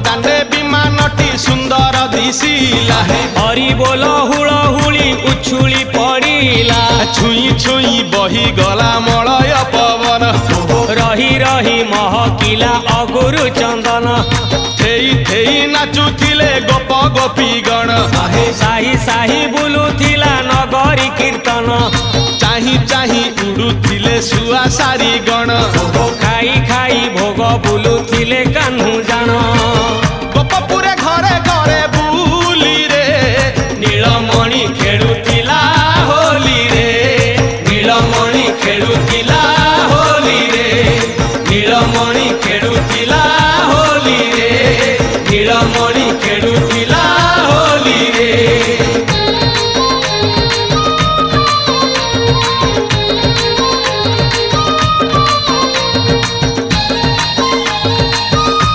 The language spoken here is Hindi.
दांडे विमानटी सुंदर दिशिला हरि बोल हुलहुली उछुली पड़िला छुई छुई बही गला मलय पवन रही रही महकिला अगुरु चंदन थेई थेई नाचुथिले गोप गोपी गण साही साही बुलुथिला नगरी कीर्तन चाही चाही उड़ुथिले सुआ सारी गण खाई खाई भोग बुलुथिले कान्हा